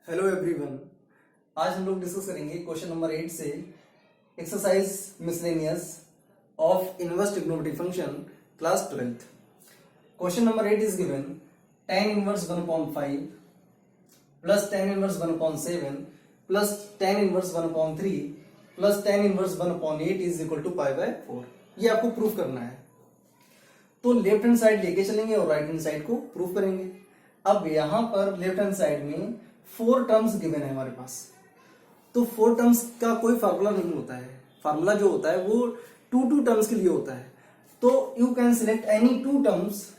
Hello everyone. आज हम लोग डिस्कस करेंगे क्वेश्चन नंबर 8 से exercise miscellaneous of inverse trigonometry function class 12th। Question number 8 is given tan inverse 1/5 plus tan inverse 1/7 plus tan inverse 1/3 plus tan inverse 1/8 is equal to π/4। ये आपको proof करना है। तो लेफ्ट हैंड साइड लेके चलेंगे और right hand side को proof करेंगे। अब यहां पर लेफ्ट हैंड साइड में 4 टर्म्स गिवन है हमारे पास। तो 4 टर्म्स का कोई फार्मूला नहीं होता है। फार्मूला जो होता है वो 2 टर्म्स के लिए होता है। तो you can select any 2 terms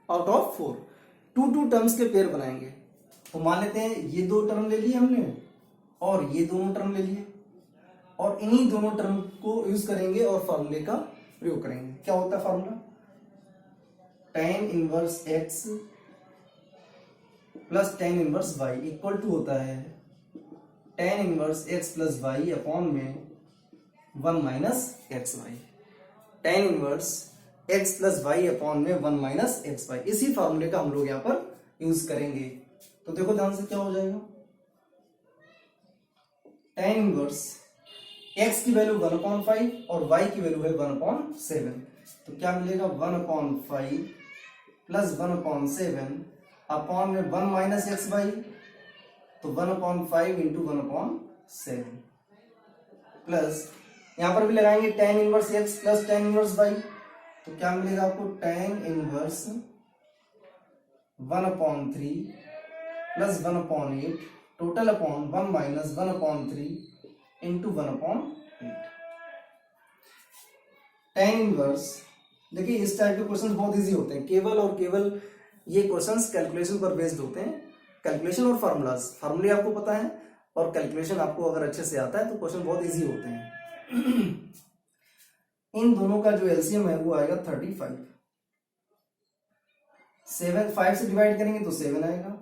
out of 4। 2 terms के पेयर बनाएंगे। तो मान लेते हैं ये 2 टर्म ले लिए हमने और ये दोनों टर्म ले लिए और इन्हीं दोनों टर्म को यूज करेंगे और फार्मूले का प्रयोग करेंगे। क्या होता है formula? tan inverse x plus tan inverse y equal to होता है tan inverse x plus y upon में 1 minus x y. tan inverse x plus y upon में 1 माइनस एक्स वाई। इसी फार्मूले का हम लोग यहाँ पर यूज करेंगे। तो देखो ध्यान से क्या हो जाएगा। tan इनवर्स x की वैल्यू 1/5 और y की वैल्यू है 1/7। तो क्या मिलेगा 1/5 प्लस 1/7 अपॉन में 1 माइनस एक्स वाई। तो 1/5 इंटू 1/7 प्लस यहां पर भी लगाएंगे tan inverse x plus tan inverse y। तो क्या मिलेगा आपको tan inverse 1/3 plus 1/8 total upon 1 minus 1/3 into 1/8। tan inverse देखिए इस टाइप के क्वेश्चन बहुत इजी होते हैं। केवल और केवल ये क्वेश्चंस कैलकुलेशन पर बेस्ड होते हैं। कैलकुलेशन और फार्मूले आपको पता है और कैलकुलेशन आपको अगर अच्छे से आता है तो क्वेश्चन बहुत इजी होते हैं। इन दोनों का जो एलसीएम है वो आएगा 35। 7 5 से डिवाइड करेंगे तो 7 आएगा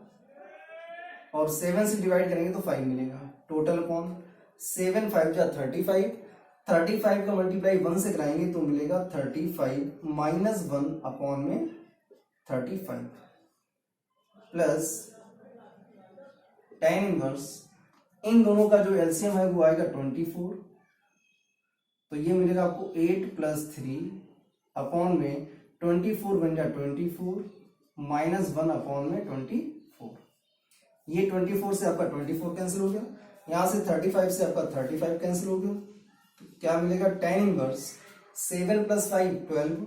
और 7 से डिवाइड करेंगे तो 5 मिलेगा। टोटल अपॉन 7 5 जा 35। 35 का मल्टीप्लाई 1 से कराएंगे तो मिलेगा 35 माइनस 1 अपॉन में 35 प्लस tan इनवर्स इन दोनों का जो एलसीएम है वो आएगा 24। तो ये मिलेगा आपको 8 प्लस 3 अपॉन में 24 बन जाए 24 माइनस 1 अपॉन में 24। ये 24 से आपका 24 कैंसिल हो गया। यहां से 35 से आपका 35 कैंसिल हो गया। तो क्या मिलेगा tan इनवर्स 7 प्लस 5 12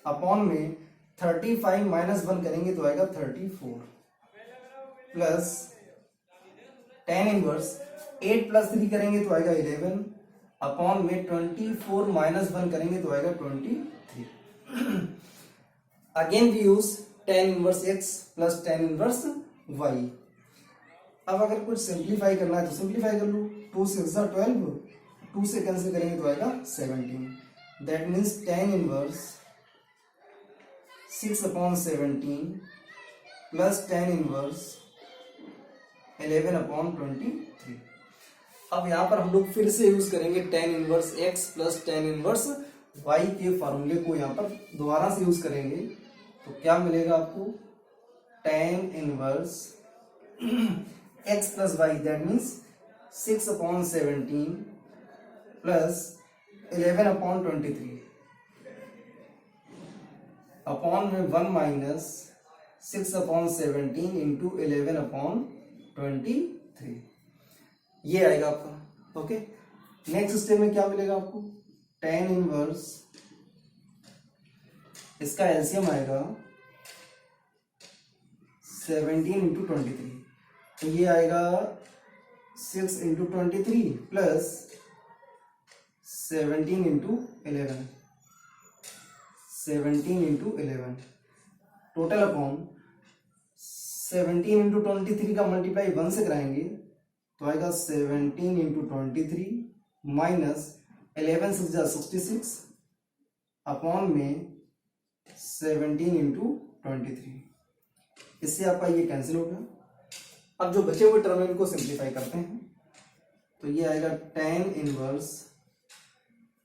अपॉन में 35 माइनस 1 करेंगे तो आएगा 34 प्लस tan इनवर्स 8 प्लस 3 करेंगे तो आएगा 11 अपॉन में 24 माइनस 1 करेंगे तो आएगा 23। Again we use tan inverse x plus tan inverse y। अब अगर कुछ सिंप्लीफाई करना है तो सिंप्लीफाई कर लो। 2 6 12 2 से कैंसिल करेंगे तो आएगा 17। That means tan inverse 6/17 plus tan inverse 11/23। अब यहां पर हम लोग फिर से यूज करेंगे tan inverse x plus tan inverse y के फॉर्मूले को यहां पर दोबारा से यूज करेंगे। तो क्या मिलेगा आपको tan inverse x plus y that means 6/17 plus 11/23 upon में 1 माइनस 6/17 इंटू 11/23। ये आएगा आपका। ओके, नेक्स्ट स्टेप में क्या मिलेगा आपको tan इनवर्स इसका एलसीएम आएगा 17 इंटू 23। तो ये आएगा 6 into 23 plus 17 into 11 17 into 11 total upon 17 into 23 का मल्टीप्लाई 1 से कराएंगे तो आएगा 17 इंटू 23 माइनस 11 6 66 अपॉन में 17 इंटू 23। इससे आपका ये कैंसिल हो गया। अब जो बचे हुए टर्म इनको सिंप्लीफाई करते हैं तो ये आएगा tan इनवर्स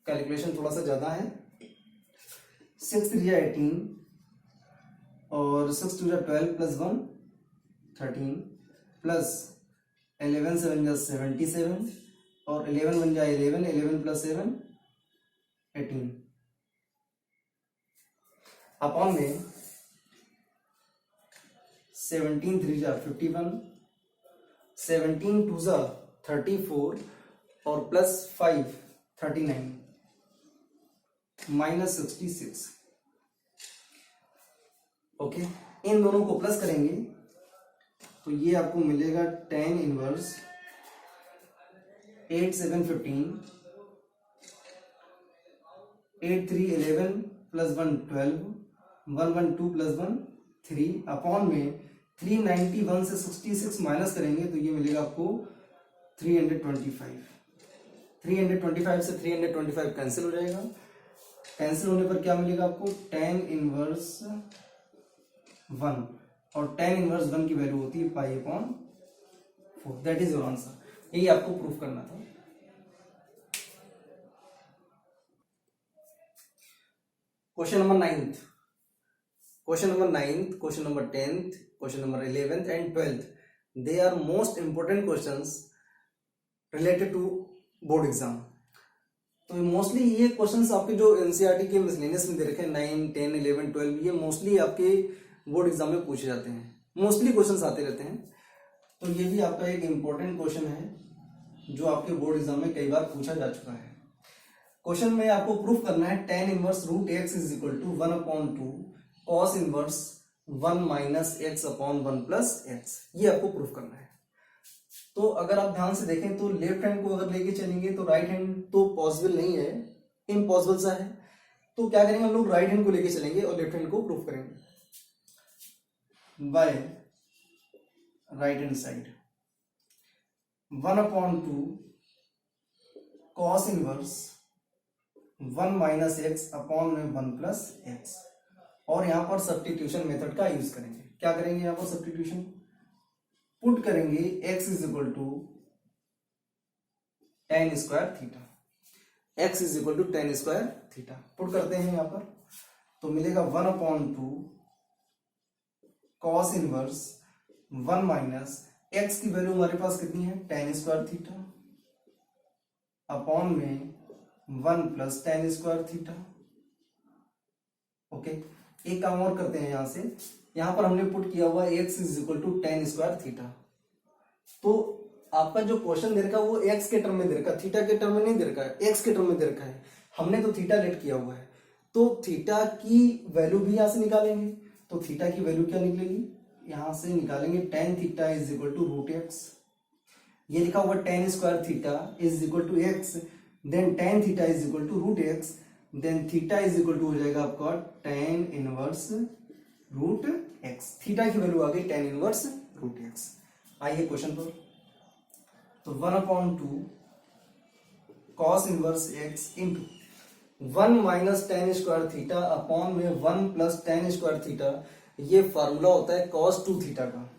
कैलकुलेशन थोड़ा सा ज्यादा है। 6 3 18 और 6 2 12 प्लस 1 13 प्लस 11 से बन जाए 77 और 11 बन जाए 11, 11 प्लस 7 18 अपॉन में 17 3 जा 51, 17 2 जा 34 और प्लस 5 39 माइनस 66। ओके, इन दोनों को प्लस करेंगे तो ये आपको मिलेगा 10 इनवर्स 8 7 15, 8 3 11 प्लस 1 12, 1 1 2 प्लस 1 3 अपॉन में 391 से 66 माइनस करेंगे तो ये मिलेगा आपको 325। 325 से 325 कैंसिल हो जाएगा। कैंसिल होने पर क्या मिलेगा आपको 10 इनवर्स 1 और 10 इनवर्स 1 की वैल्यू होती है pi upon 4। That is your answer. यही आपको प्रूफ करना था। Question number 9th, question number 9th, question number 10th, question number 11th and 12th, they are most important questions related to board exam. तो mostly ये questions आपके जो NCERT के miscellaneous में दे रखे हैं 9, 10, 11, 12, ये मोस्टली आपके बोर्ड एग्जाम में पूछे जाते हैं। मोस्टली क्वेश्चंस आते रहते हैं। तो ये भी आपका एक इम्पोर्टेंट क्वेश्चन है जो आपके बोर्ड एग्जाम में कई बार पूछा जा चुका है। क्वेश्चन में आपको प्रूफ करना है tan inverse root x is equal to 1/2 cos inverse 1 minus x upon 1 plus x. ये आपको प्रूफ करना है। तो अगर आप ध्यान से देखें तो लेफ्ट हैंड को अगर लेके चलेंगे तो राइट हैंड तो पॉसिबल नहीं है, इम्पॉसिबल सा है। तो क्या करेंगे हम लोग राइट हैंड को लेके चलेंगे और लेफ्ट हैंड को प्रूफ करेंगे by right hand side 1/2 cos inverse 1 minus x upon में 1 प्लस एक्स और यहां पर सब्स्टिट्यूशन मेथड का यूज करेंगे। क्या करेंगे यहां पर सब्स्टिट्यूशन पुट करेंगे x is equal to tan square theta. x is equal to tan square theta put करते हैं यहां पर तो मिलेगा 1/2 कॉस इनवर्स 1 माइनस x की वैल्यू हमारे पास कितनी है tan स्क्वायर थीटा अपॉन में 1 plus tan square theta. Okay, एक काम और करते हैं यहां से। यहां पर हमने पुट किया हुआ x is equal to tan square theta. तो आपका जो क्वेश्चन दे रखा है वो x के टर्म में दे रखा है, थीटा के टर्म में नहीं दे रखा है, x के टर्म में दे रखा है। हमने तो थीटा लेट किया हुआ है तो थीटा की वैल्यू भी यहां से निकालेंगे। तो थीटा की वैल्यू क्या निकलेगी, यहां से निकालेंगे tan theta is equal to root x. ये लिखा हुआ tan square theta is equal to x, then tan theta is equal to root x, then theta is equal to हो जाएगा आपका tan inverse root x. Theta की value आ गई tan inverse root x. आइए क्वेश्चन पर। तो 1/2 cos inverse x into 1 minus tan square theta upon में 1 प्लस tan स्क्वायर थीटा। ये फॉर्मूला होता है cos 2 थीटा का,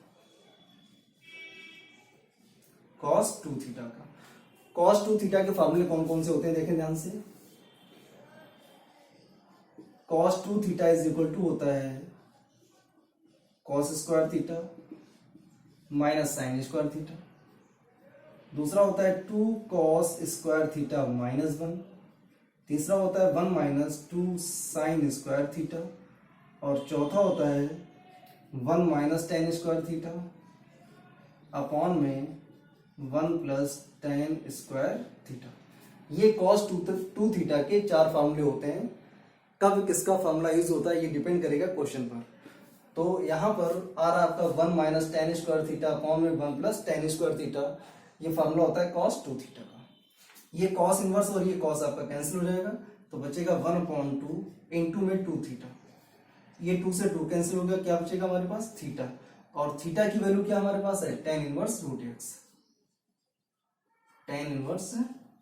cos 2 थीटा का। cos 2 थीटा के फॉर्मूले कौन कौन से होते हैं देखें ध्यान से। cos 2 theta is equal to होता है cos square theta minus sin square theta. दूसरा होता है 2 cos स्क्वायर थीटा माइनस 1। तीसरा होता है 1 माइनस 2 sin स्क्वायर थीटा और चौथा होता है 1 minus tan square theta upon में 1 प्लस tan स्क्वायर थीटा। ये cos 2 थीटा के 4 फॉर्मूले होते हैं। कब किसका फॉर्मूला यूज होता है ये डिपेंड करेगा क्वेश्चन पर। तो यहां पर आ रहा आपका 1 minus tan square theta upon में 1 प्लस tan स्क्वायर थीटा। ये फॉर्मूला होता है cos 2 थीटा का। ये cos इनवर्स और ये cos आपका कैंसिल हो जाएगा तो बचेगा 1/2 इंटू में 2 थीटा। ये 2 से 2 कैंसिल हो गया, क्या बचेगा हमारे पास थीटा। और थीटा की वैल्यू क्या हमारे पास है tan inverse root x. tan inverse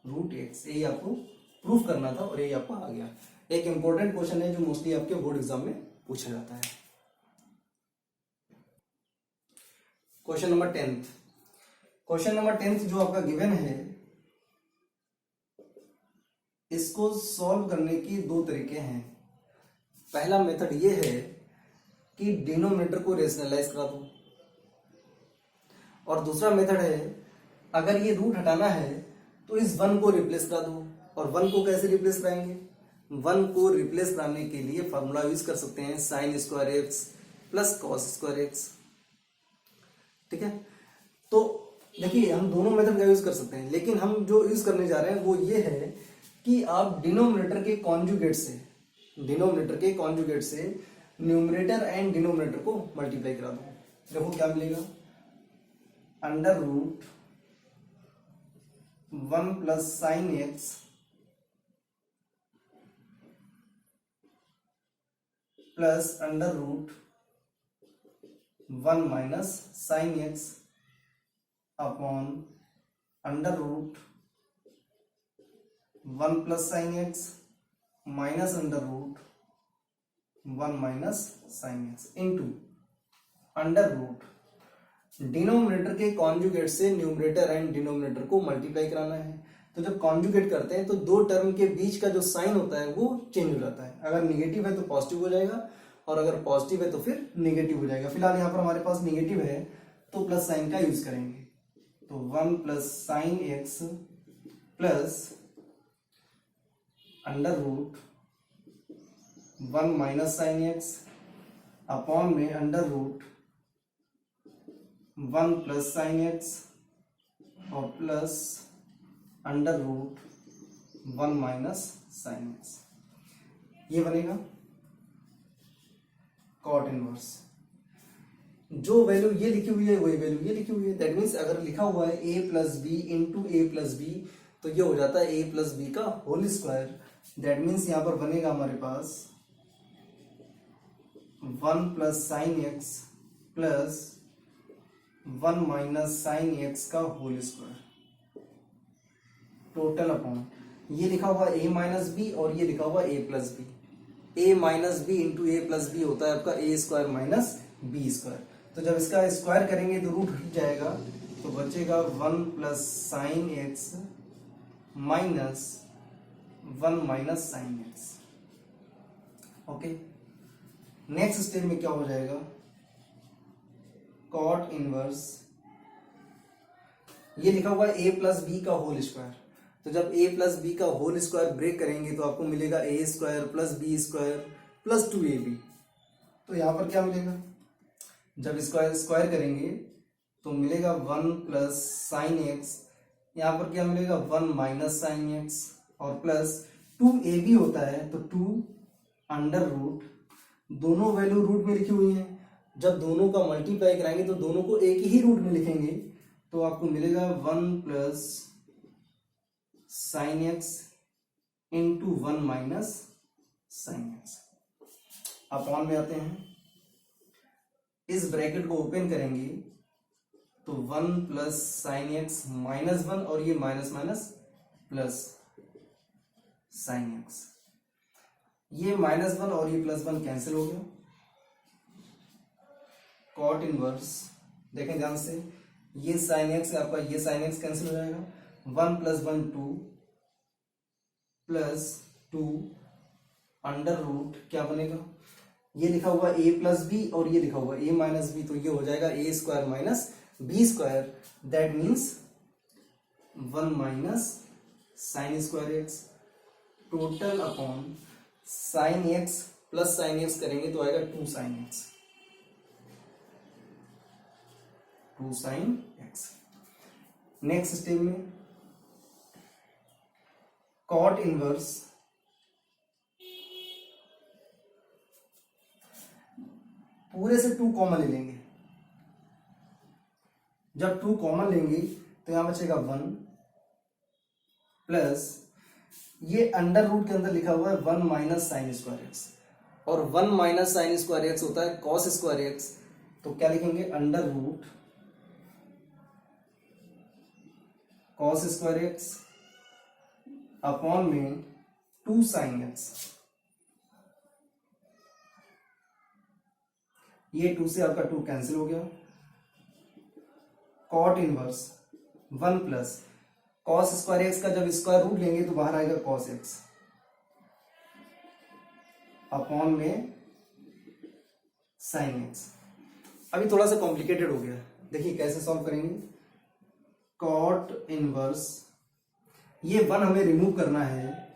root x यही आपको प्रूफ करना था और यही आपको आ गया। एक इंपॉर्टेंट क्वेश्चन है जो मोस्टली आपके बोर्ड एग्जाम में पूछा जाता है। Question number 10th, question number 10th जो आपका गिवन है इसको सॉल्व करने के 2 तरीके हैं। पहला मेथड ये है कि डिनोमिनेटर को रेशनलाइज करा दो और दूसरा मेथड है, अगर ये रूट हटाना है तो इस 1 को रिप्लेस करा दो। और 1 को कैसे रिप्लेस कराएंगे? 1 को रिप्लेस कराने के लिए फॉर्मूला यूज कर सकते हैं sign square x plus cos square x. ठीक है, तो देखिए हम दोनों मेथड का यूज कर सकते हैं, लेकिन हम जो यूज करने जा रहे हैं वो ये है कि आप डिनोमिनेटर के कॉन्जुगेट से न्यूमरेटर एंड डिनोमिनेटर को मल्टीप्लाई करा दो। देखो क्या मिलेगा, under root 1 plus sine x plus under root 1 minus sine x upon under root 1 plus sine x minus under root 1 minus sine x into under root denominator के conjugate से numerator and denominator को multiply कराना है। तो जब conjugate करते हैं तो दो टर्म के बीच का जो साइन होता है वो चेंज हो जाता है। अगर निगेटिव है तो पॉजिटिव हो जाएगा और अगर पॉजिटिव है तो फिर निगेटिव हो जाएगा। फिलहाल यहाँ पर हमारे पास निगेटिव है तो प्लस साइन का यूज करेंगे। तो 1 plus sine x plus under root 1 minus sine x upon में under root 1 plus sine X और plus under root 1 minus sine X, ये बनेगा कॉट इनवर्स। जो वैल्यू ये लिखी हुई है वही वैल्यू ये लिखी हुई है। दैट मीन्स अगर लिखा हुआ है a plus b into a plus b तो ये हो जाता है a प्लस बी का होल स्क्वायर। दैट मीन्स यहां पर बनेगा हमारे पास 1 plus sine x plus 1 minus sine x का होल स्क्वायर टोटल अपॉन ये लिखा हुआ a माइनस बी और ये लिखा हुआ a plus b. a minus b into a plus b होता है आपका a square minus b square. तो जब इसका स्क्वायर करेंगे तो रूट हट जाएगा तो बचेगा 1 plus sine x minus 1 minus sine x. Okay, next step में क्या हो जाएगा, कॉट इनवर्स ये लिखा हुआ है a प्लस बी का होल स्क्वायर। तो जब a प्लस बी का होल स्क्वायर ब्रेक करेंगे तो आपको मिलेगा a square plus b square plus 2ab। तो यहां पर क्या मिलेगा, जब स्क्वायर करेंगे तो मिलेगा 1 प्लस साइन एक्स, यहां पर क्या मिलेगा 1 माइनस साइन एक्स और प्लस 2ab होता है तो 2 अंडर रूट, दोनों वैल्यू रूट में लिखी हुई है। जब दोनों का मल्टीप्लाई कराएंगे तो दोनों को एक ही रूट में लिखेंगे तो आपको मिलेगा 1 plus sine x into 1 minus sine x. Upon में आते हैं, इस ब्रैकेट को ओपन करेंगे तो 1 प्लस साइन एक्स माइनस 1 और ये minus minus plus sine X, ये माइनस 1 और ये प्लस 1 कैंसिल हो गया। कॉट इनवर्स देखें ध्यान से, ये साइन एक्स आपका ये साइन एक्स कैंसिल हो जाएगा। 1 प्लस 1 2 प्लस 2 अंडर रूट क्या बनेगा, ये लिखा हुआ a प्लस बी और ये लिखा हुआ a माइनस बी तो ये हो जाएगा a square minus b square. That means 1 minus sine square x total upon sine x plus sine x करेंगे तो आएगा 2 sine x, 2 sine x. Next step में कॉट इनवर्स पूरे से 2 कॉमन ले लेंगे। जब 2 कॉमन लेंगे तो यहां बचेगा 1 प्लस ये अंडर रूट के अंदर लिखा हुआ है 1 माइनस साइन स्क्वायर एक्स और 1 माइनस साइन स्क्वायर एक्स होता है कॉस स्क्वायर एक्स। तो क्या लिखेंगे, under root cos square x upon में 2 साइन एक्स। ये 2 से आपका 2 कैंसिल हो गया। Cot inverse 1 plus cos square x का जब स्क्वायर रूट लेंगे तो बाहर आएगा कॉस एक्स अपॉन में साइन एक्स। अभी थोड़ा सा कॉम्प्लिकेटेड हो गया, देखिए कैसे सॉल्व करेंगे। कॉट इनवर्स, ये 1 हमें रिमूव करना है,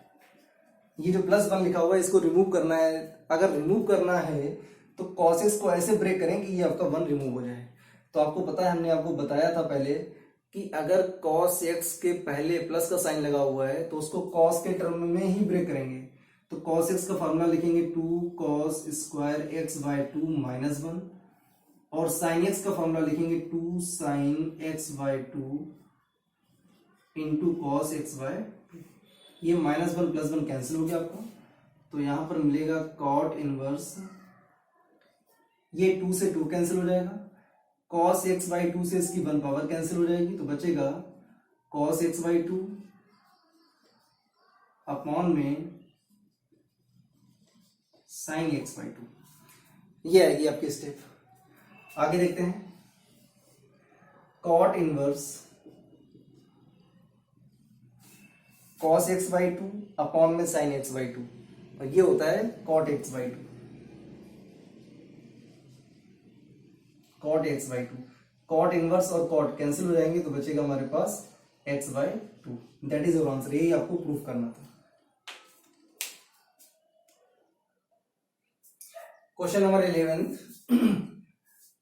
ये जो +1 लिखा हुआ है इसको रिमूव करना है। अगर रिमूव करना है तो cos x को ऐसे ब्रेक करें कि ये आपका 1 रिमूव हो जाए। तो आपको पता है, हमने आपको बताया था पहले कि अगर cos x के पहले प्लस का साइन लगा हुआ है तो उसको cos के टर्म में ही ब्रेक करेंगे। तो cos x का फॉर्मूला लिखेंगे 2 cos स्क्वायर x/2 -1, और sin x का फॉर्मूला लिखेंगे 2 sin x/2 into cos x/2। ये -1 +1 कैंसिल हो गया आपका, तो यहां पर मिलेगा कॉट इनवर्स, ये 2 से 2 कैंसिल हो जाएगा, cos x/2 से इसकी 1 पावर कैंसिल हो जाएगी, तो बचेगा cos x/2 अपॉन में sin x/2। ये आएगी आपकी स्टेप। आगे देखते हैं, cot inverse cos x/2 upon में sin x/2, और ये होता है cot x/2। cot x/2, cot inverse और cot कैंसिल हो जाएंगे, तो बचेगा हमारे पास x/2। That is your answer, यही आपको प्रूफ करना था। Question number 11,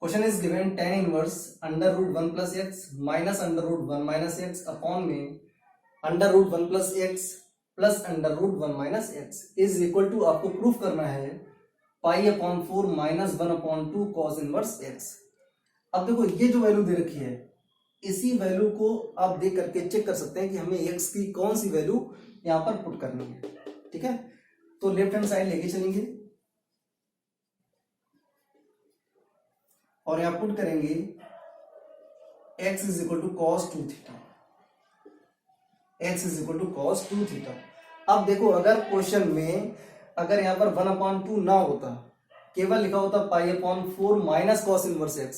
question is given tan inverse √1 + x minus √1 - x upon में √1 + x plus √1 - x is equal to, आपको प्रूफ करना है π/4 -1/2 cos इनवर्स x। अब देखो ये जो वैल्यू दे रखी है, इसी वैल्यू को आप देख करके चेक कर सकते हैं कि हमें x की कौन सी वैल्यू यहां पर पुट करनी है। ठीक है, तो लेफ्ट हैंड साइड लेके चलेंगे और यहां पुट करेंगे x is equal to cos 2 theta, x is equal to cos 2 theta. अब देखो, अगर क्वेश्चन में अगर यहां पर 1/2 ना होता, केवल लिखा होता π/4 माइनस cos इनवर्स x,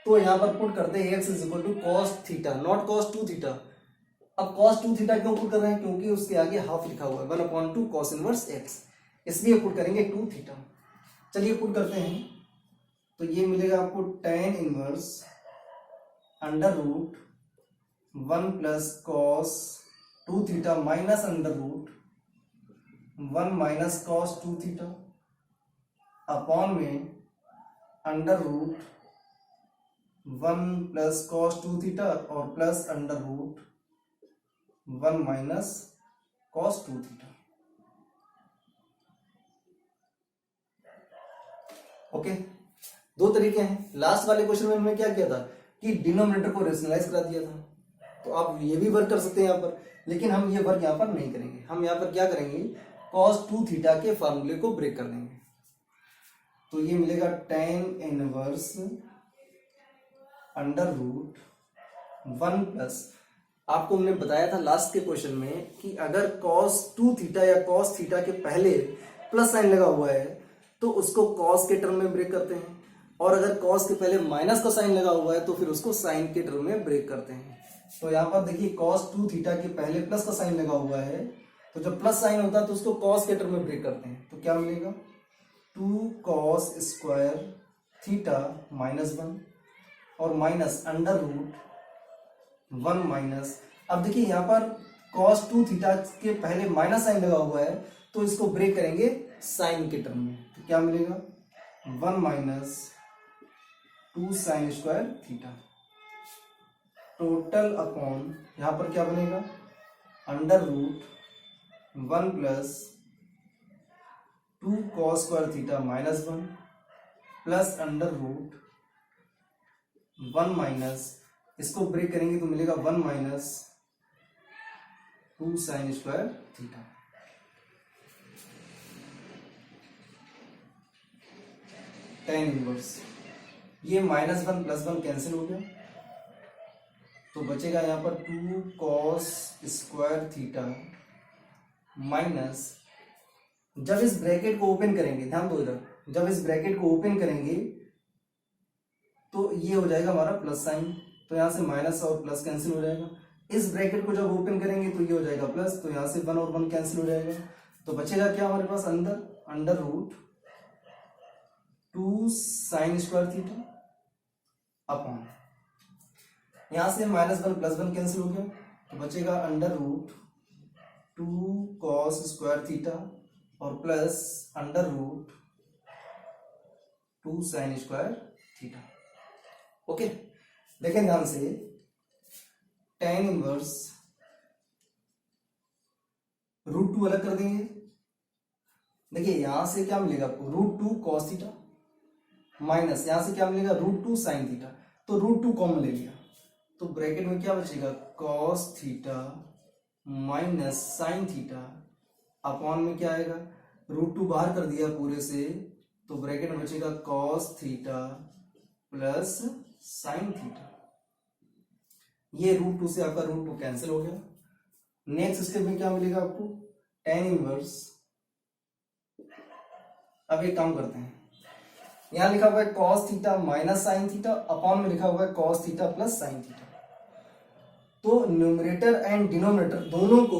तो यहां पर पुट करते हैं x is equal to cos theta, not cos 2 theta. अब cos 2 थीटा क्यों पुट कर रहे हैं, क्योंकि उसके आगे हाफ लिखा हुआ है 1/2 cos इनवर्स x, इसलिए पुट करेंगे 2 थीटा। चलिए पुट करते हैं, तो ये मिलेगा आपको tan inverse √1 + cos 2 theta minus √1 - cos 2 theta upon में √1 + cos 2 थीटा और प्लस √1 - cos 2 थीटा। ओके, दो तरीके हैं। लास्ट वाले क्वेश्चन में हमने क्या किया था कि डिनोमिनेटर को रेशनलाइज करा दिया था, तो आप ये भी वर्क कर सकते हैं यहाँ पर, लेकिन हम ये वर्क यहाँ पर नहीं करेंगे। हम यहाँ पर क्या करेंगे, cos 2 थीटा के फॉर्मूले को ब्रेक कर देंगे। तो ये मिलेगा tan इनवर्स √1 प्लस, आपको हमने बताया था लास्ट के क्वेश्चन में कि अगर cos 2 थीटा या cos थीटा के पहले प्लस साइन लगा हुआ है तो उसको cos के टर्म में ब्रेक करते हैं, और अगर cos के पहले माइनस का साइन लगा हुआ है तो फिर उसको साइन के टर्म में ब्रेक करते हैं। तो यहाँ पर देखिए cos 2 थीटा के पहले प्लस का साइन लगा हुआ है, तो जब प्लस साइन होता है तो उसको cos के टर्म में ब्रेक करते हैं। तो क्या मिलेगा, 2 cos स्क्वायर थीटा -1 और माइनस √1 माइनस, अब देखिए यहाँ पर cos 2 थीटा के पहले माइनस साइन लगा हुआ है, तो इसको ब्रेक करेंगे साइन के टर्म में। तो क्या मिलेगा, 1 - 2 sin square theta total upon, यहां पर क्या बनेगा, √1 + 2 cos square theta -1 plus √1 minus, इसको ब्रेक करेंगे तो मिलेगा 1 - 2 sin square theta. tan inverse, ये -1 + 1 कैंसिल हो गया, तो बचेगा यहाँ पर 2 cos स्क्वायर थीटा माइनस, जब इस ब्रैकेट को ओपन करेंगे, ध्यान दो इधर, जब इस ब्रैकेट को ओपन करेंगे तो ये हो जाएगा हमारा प्लस साइन, तो यहाँ से माइनस और प्लस कैंसिल हो जाएगा। इस ब्रैकेट को जब ओपन करेंगे तो ये हो जाएगा प्लस, तो यहाँ से 1 और 1 कैंसिल हो जाएगा, तो बचेगा क्या हमारे पास अंदर √2 sin स्क्वायर थीटा अपॉन यहां से -1 +1 कैंसिल हो गया, तो बचेगा √2 cos स्क्वायर थीटा और plus √2 sin square theta. Okay, देखें ध्यान से, tan इनवर्स √2 अलग कर देंगे। देखिए यहां से क्या मिलेगा आपको, √2 cos थीटा माइनस यहां से क्या मिलेगा, √2 sin थीटा। तो √2 कॉमन ले लिया, तो ब्रैकेट में क्या बचेगा, cos theta minus sin theta upon में क्या आएगा, √2 बाहर कर दिया पूरे से, तो ब्रैकेट में बचेगा cos theta plus sin theta. ये √2 से आपका √2 कैंसिल हो गया। नेक्स्ट स्टेप में क्या मिलेगा आपको, tan इनवर्स। अब एक काम करते हैं, यहां लिखा हुआ है cos theta minus sine theta, upon में लिखा हुआ है cos theta plus sine theta. तो न्यूमरेटर एंड डिनोमिनेटर दोनों को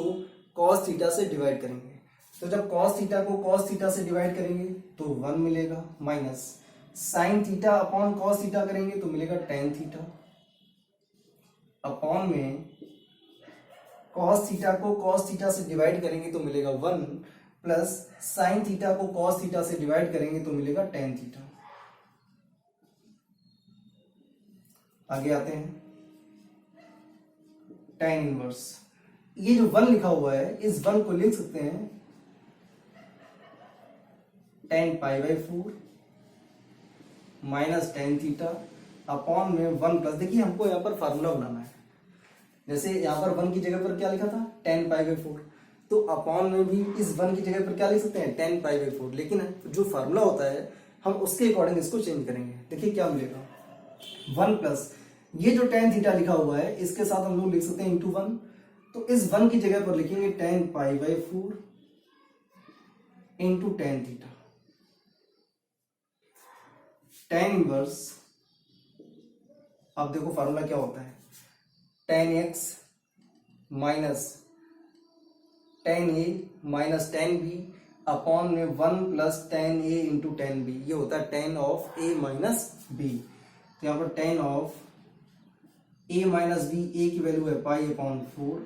cos थीटा से डिवाइड करेंगे। तो जब cos थीटा को cos थीटा से डिवाइड करेंगे तो 1 मिलेगा, minus sine theta upon cos theta करेंगे तो मिलेगा tan थीटा, अपॉन में cos थीटा को cos थीटा से डिवाइड करेंगे तो मिलेगा 1, प्लस साइन थीटा को cos थीटा से डिवाइड करेंगे तो मिलेगा tan थीटा। आगे आते हैं, tan इनवर्स, ये जो 1 लिखा हुआ है इस 1 को लिख सकते हैं tan π/4 minus tan theta upon में 1 प्लस, देखिए हमको यहाँ पर फार्मूला बनाना है। जैसे यहाँ पर 1 की जगह पर क्या लिखा था, tan π/4, तो अपॉन में भी इस 1 की जगह पर क्या लिख सकते हैं, tan π/4, लेकिन जो फार्मूला होता है हम उसके अकॉर्डिंग इसको चेंज करेंगे। देखिए क्या मिलेगा, 1 प्लस ये जो tan थीटा लिखा हुआ है इसके साथ हम लोग लिख सकते हैं इंटू 1, तो इस 1 की जगह पर लिखेंगे tan π/4 into tan theta. tan inverse, अब देखो फार्मूला क्या होता है, tan x minus tan a minus tan b upon में 1 plus tan a into tan b, ये होता है tan of a minus b। तो यहाँ पर tan of a minus b, a की वैल्यू है π/4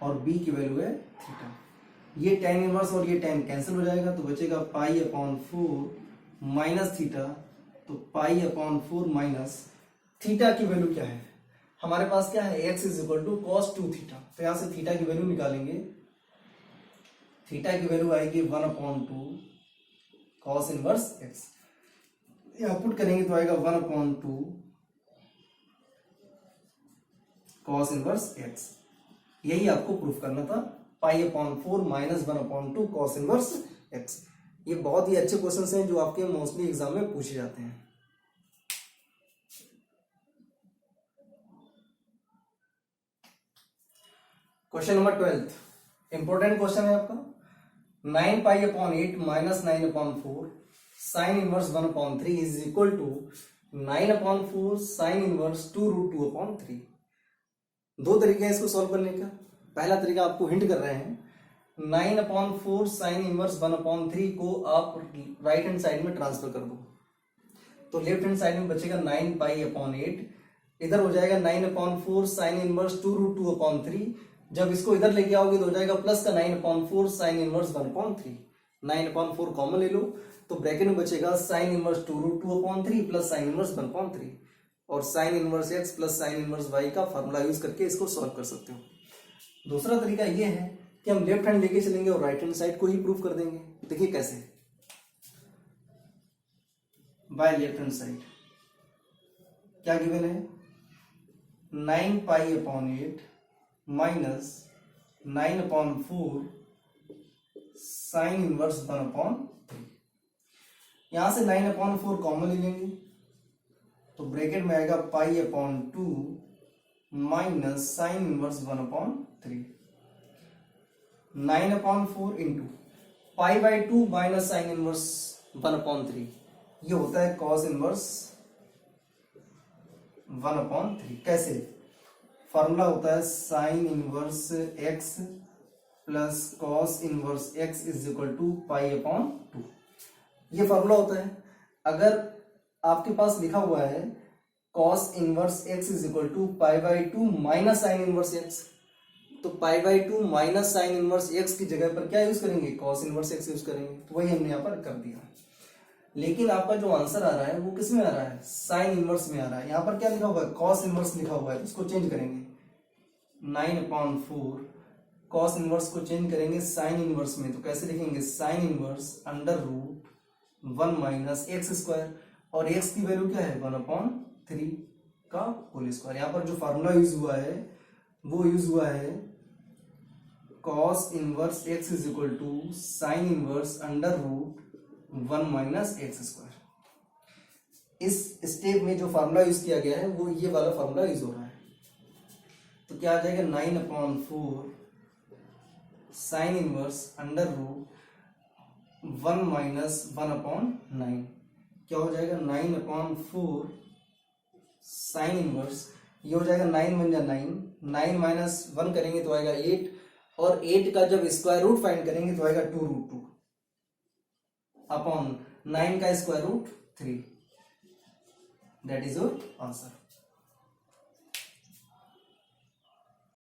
और b की वैल्यू है थीटा। ये tan इनवर्स और ये tan कैंसिल हो जाएगा, तो बचेगा π/4 माइनस थीटा, तो π/4 माइनस थीटा की वैल्यू क्या है हमारे पास, क्या है, x is equal to cos 2 theta. तो यहां से थीटा की वैल्यू निकालेंगे, थीटा की वैल्यू आएगी 1/2 cos इनवर्स x, यहां पुट करेंगे तो आएगा 1/2 cos इनवर्स x। यही आपको प्रूफ करना था, π/4 माइनस 1/2 cos इनवर्स x। ये बहुत ही अच्छे क्वेश्चंस हैं जो आपके मोस्टली एग्जाम में पूछे जाते हैं। क्वेश्चन नंबर 12 इंपॉर्टेंट क्वेश्चन है आपका, 9π/8 minus 9/4 sine inverse 1/3 is equal to 9/4 sine inverse 2√2/3। दो तरीके हैं इसको सॉल्व करने का। पहला तरीका आपको हिंट कर रहे हैं, 9/4 साइन इनवर्स 1/3 को आप राइट हैंड साइड में ट्रांसफर कर दो, तो लेफ्ट हैंड साइड में बचेगा 9π/8, इधर हो जाएगा 9/4 साइन इनवर्स 2√2/3। जब इसको इधर लेके आओगे तो हो जाएगा प्लस का 9/4 साइन इनवर्स 1/3। 9/4 कॉमन ले लो तो ब्रैकेट में बचेगा sign inverse 2√2/3 plus sign inverse 1/3, और sign inverse x plus sine inverse y का फॉर्मूला यूज करके इसको सॉल्व कर सकते हो। दूसरा तरीका ये है कि हम लेफ्ट हैंड लेके चलेंगे और राइट हैंड साइड को ही प्रूव कर देंगे। देखिए कैसे, बाय लेफ्ट हैंड साइड क्या गिवन है, 9π/8 माइनस 9/4 साइन इनवर्स 1/3। यहां से 9/4 कॉमन ले लेंगे तो ब्रैकेट में आएगा π/2 minus sine inverse 1/3। 9/4 into π/2 minus sine inverse 1/3, ये होता है cos इनवर्स 1/3। कैसे, फॉर्मूला होता है sine inverse x plus cos inverse x is equal to π/2। ये फॉर्मूला होता है। अगर आपके पास लिखा हुआ है cos inverse x is equal to pi by two minus sine inverse x. तो pi by two minus sine inverse x की जगह पर क्या यूज करेंगे, कॉस इनवर्स एक्स यूज करेंगे। तो वही हमने यहाँ पर कर दिया। लेकिन आपका जो आंसर आ रहा है वो किस में आ रहा है, साइन इनवर्स में आ रहा है। यहाँ पर क्या लिखा हुआ है, कॉस इनवर्स लिखा हुआ है, तो इसको चेंज करेंगे 9/4 कॉस इनवर्स को चेंज करेंगे साइन इनवर्स में। तो कैसे लिखेंगे, sine inverse under root 1 minus x square, और एक्स की वैल्यू क्या है 1/3 का होल स्क्वायर। यहाँ पर जो फार्मूला यूज हुआ है वो यूज हुआ है cos inverse x is equal to sine inverse under root 1 minus x square. इस स्टेप में जो फार्मूला यूज किया गया है वो ये वाला फार्मूला यूज हो रहा है। तो क्या आ जाएगा 9/4 sine inverse under root 1 minus 1/9। क्या हो जाएगा 9/4 साइन इनवर्स, ये हो जाएगा 9 बन जाए 9, 9 माइनस 1 करेंगे तो आएगा 8, और 8 का जब स्क्वायर रूट फाइंड करेंगे तो आएगा 2√2 अपॉन 9 का square root 3। That is your answer.